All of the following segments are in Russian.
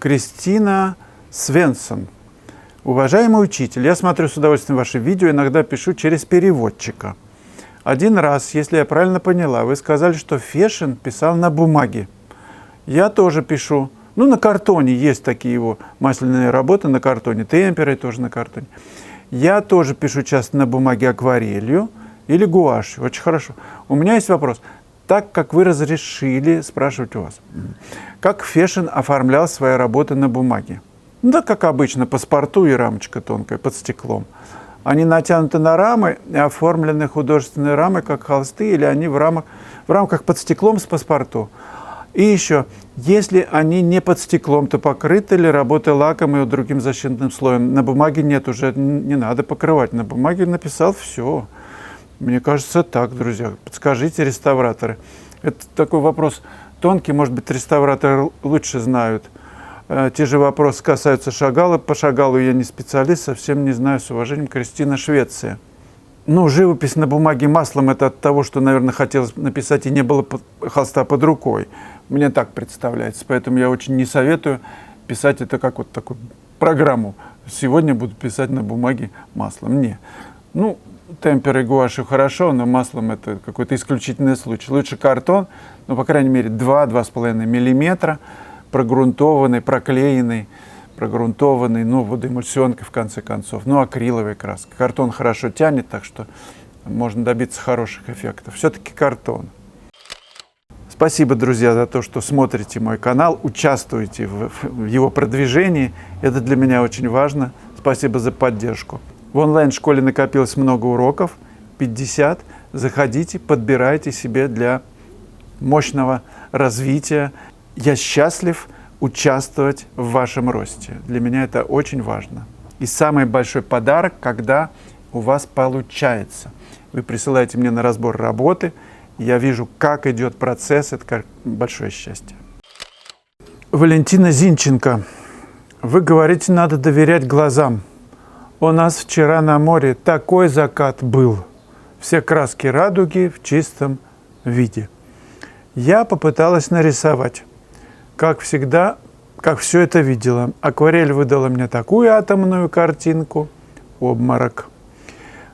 Кристина Свенсон. Уважаемый учитель, я смотрю с удовольствием ваши видео, иногда пишу через переводчика. Один раз, если я правильно поняла, вы сказали, что Фешин писал на бумаге. Я тоже пишу. Ну, на картоне есть такие его масляные работы на картоне, темперы тоже на картоне. Я тоже пишу часто на бумаге акварелью или гуашью. Очень хорошо. У меня есть вопрос. Так как вы разрешили спрашивать у вас, как Фешин оформлял свои работы на бумаге? Да, как обычно, паспорту и рамочка тонкая, под стеклом. Они натянуты на рамы и оформлены художественные рамы, как холсты, или они в рамках под стеклом с паспорту. И еще, если они не под стеклом, то покрыты ли работой лаком и другим защитным слоем? На бумаге нет, уже не надо покрывать. На бумаге написал все. Мне кажется, так, друзья. Подскажите, реставраторы. Это такой вопрос тонкий, может быть, реставраторы лучше знают. Те же вопросы касаются Шагала. По Шагалу я не специалист, совсем не знаю. С уважением, Кристина, Швеция. Ну, живопись на бумаге маслом – это от того, что, наверное, хотелось написать, и не было холста под рукой. Мне так представляется. Поэтому я очень не советую писать это как вот такую программу. Сегодня буду писать на бумаге маслом. Не. Ну, темперы и гуашью хорошо, но маслом это какой-то исключительный случай. Лучше картон, ну, по крайней мере, 2-2,5 миллиметра, прогрунтованный, проклеенный, ну, водоэмульсионкой, в конце концов, ну, акриловая краска. Картон хорошо тянет, так что можно добиться хороших эффектов. Все-таки картон. Спасибо, друзья, за то, что смотрите мой канал, участвуете в его продвижении. Это для меня очень важно. Спасибо за поддержку. В онлайн-школе накопилось много уроков, 50. Заходите, подбирайте себе для мощного развития. Я счастлив участвовать в вашем росте. Для меня это очень важно. И самый большой подарок, когда у вас получается. Вы присылаете мне на разбор работы, я вижу, как идет процесс, это большое счастье. Валентина Зинченко. Вы говорите, надо доверять глазам. У нас вчера на море такой закат был. Все краски радуги в чистом виде. Я попыталась нарисовать. Как всегда, как все это видела. Акварель выдала мне такую атомную картинку. Обморок.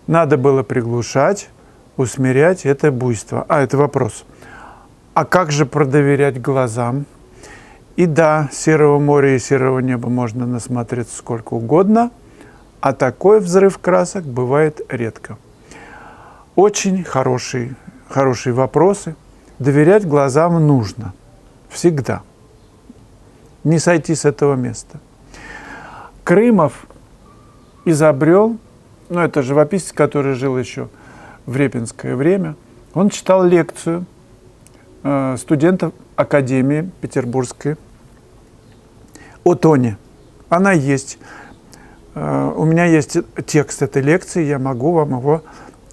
Надо было приглушать, усмирять это буйство. Это вопрос. А как же продоверять глазам? И да, серого моря и серого неба можно насмотреться сколько угодно, а такой взрыв красок бывает редко. Очень хорошие вопросы. Доверять глазам нужно. Всегда. Не сойти с этого места. Крымов изобрел, ну это живописец, который жил еще в репинское время, он читал лекцию студентов Академии Петербургской о тоне. Она есть. У меня есть текст этой лекции, я могу вам его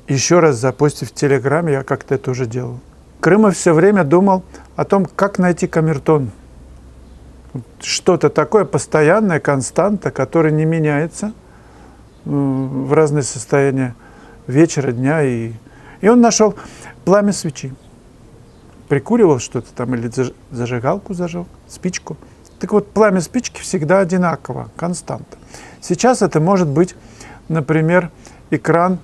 еще раз запостить в Телеграме, я как-то это уже делал. Крымов все время думал о том, как найти камертон. Что-то такое постоянное, константа, которая не меняется в разные состояния вечера, дня. И он нашел пламя свечи. Прикуривал что-то там или зажигалку зажег, спичку. Так вот, пламя спички всегда одинаково, константа. Сейчас это может быть, например, экран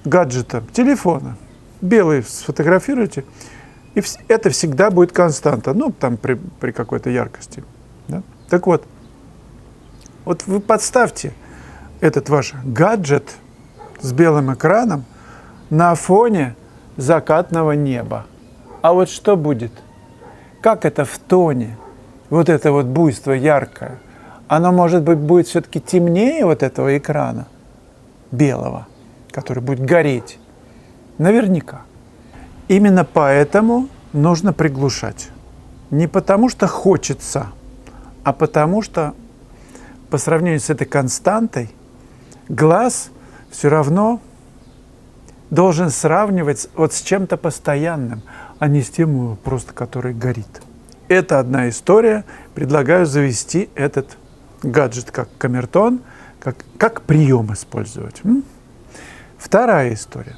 гаджета, телефона. Белый сфотографируете, и это всегда будет константа, ну, там при какой-то яркости. Да? Так вот вы подставьте этот ваш гаджет с белым экраном на фоне закатного неба. А вот что будет? Как это в тоне? Вот это вот буйство яркое. Оно, может быть, будет все-таки темнее вот этого экрана белого, который будет гореть. Наверняка. Именно поэтому нужно приглушать. Не потому что хочется, а потому что по сравнению с этой константой глаз все равно должен сравнивать вот с чем-то постоянным, а не с тем, просто который горит. Это одна история. Предлагаю завести этот гаджет как камертон, как прием использовать. Вторая история.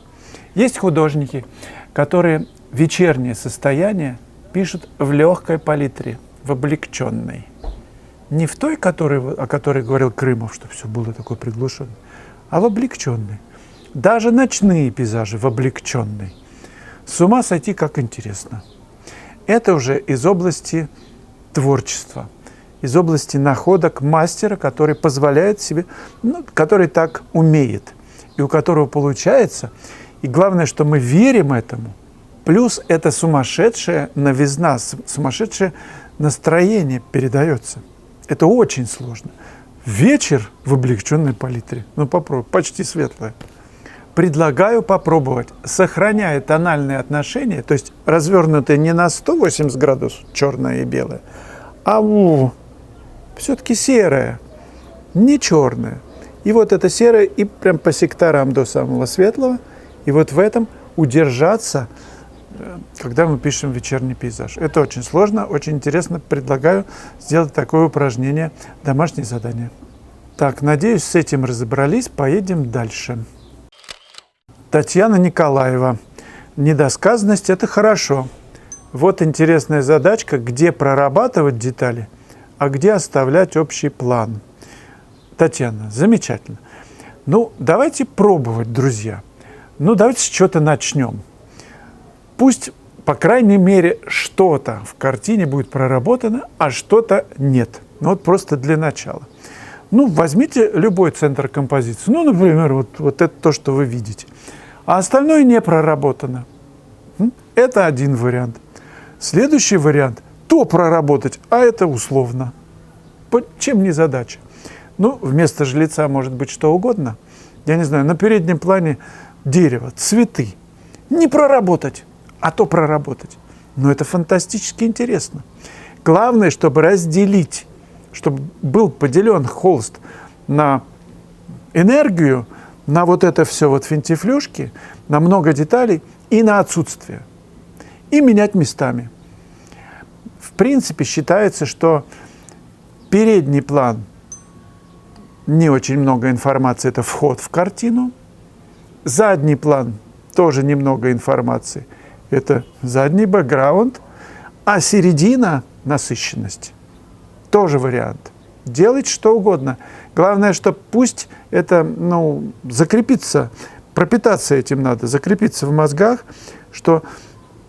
Есть художники, которые вечернее состояние пишут в легкой палитре, в облегченной. Не в той, о которой говорил Крымов, что все было такое приглушенное, а в облегченной. Даже ночные пейзажи в облегченной. С ума сойти, как интересно. Это уже из области творчества, из области находок мастера, который позволяет себе, который так умеет, и у которого получается. И главное, что мы верим этому. Плюс это сумасшедшая новизна, сумасшедшее настроение передается. Это очень сложно. Вечер в облегченной палитре. Попробуй, почти светлое. Предлагаю попробовать, сохраняя тональные отношения, то есть развернутые не на 180 градусов, черное и белое, а все-таки серое, не черное. И вот это серое, и прям по секторам до самого светлого. И вот в этом удержаться, когда мы пишем вечерний пейзаж. Это очень сложно, очень интересно. Предлагаю сделать такое упражнение, домашнее задание. Так, надеюсь, с этим разобрались. Поедем дальше. Татьяна Николаева. Недосказанность – это хорошо. Вот интересная задачка, где прорабатывать детали, а где оставлять общий план. Татьяна, замечательно. Давайте пробовать, друзья. Давайте с чего-то начнем. Пусть, по крайней мере, что-то в картине будет проработано, а что-то нет. Просто для начала. Возьмите любой центр композиции. Например, вот это то, что вы видите. А остальное не проработано. Это один вариант. Следующий вариант – то проработать, а это условно. Чем не задача? Вместо жильца может быть что угодно. Я не знаю, на переднем плане дерево, цветы. Не проработать, а то проработать. Это фантастически интересно. Главное, чтобы разделить, чтобы был поделен холст на энергию, на вот это все финтифлюшки, на много деталей и на отсутствие. И менять местами. В принципе, считается, что передний план не очень много информации, это вход в картину. Задний план тоже немного информации, это задний бэкграунд. А середина – насыщенность. Тоже вариант. Делать что угодно. Главное, что пусть это закрепится, пропитаться этим надо, закрепиться в мозгах, что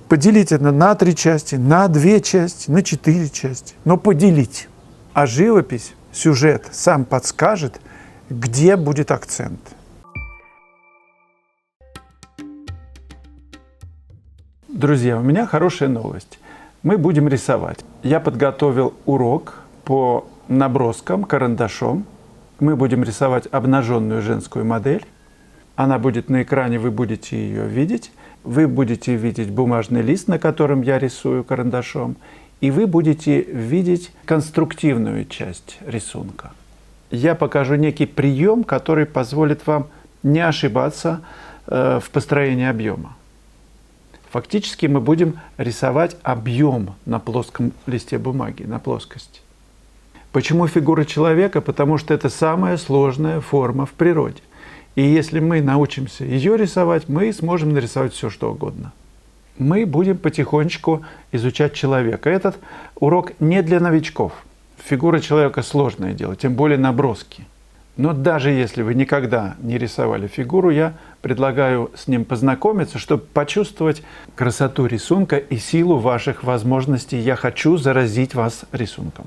поделить это на 3 части, на 2 части, на 4 части. Но поделить. А живопись, сюжет сам подскажет, где будет акцент. Друзья, у меня хорошая новость. Мы будем рисовать. Я подготовил урок по наброскам карандашом. Мы будем рисовать обнаженную женскую модель. Она будет на экране, вы будете ее видеть. Вы будете видеть бумажный лист, на котором я рисую карандашом. И вы будете видеть конструктивную часть рисунка. Я покажу некий прием, который позволит вам не ошибаться в построении объема. Фактически мы будем рисовать объем на плоском листе бумаги, на плоскости. Почему фигура человека? Потому что это самая сложная форма в природе. И если мы научимся ее рисовать, мы сможем нарисовать все, что угодно. Мы будем потихонечку изучать человека. Этот урок не для новичков. Фигура человека сложное дело, тем более наброски. Но даже если вы никогда не рисовали фигуру, я предлагаю с ним познакомиться, чтобы почувствовать красоту рисунка и силу ваших возможностей. Я хочу заразить вас рисунком.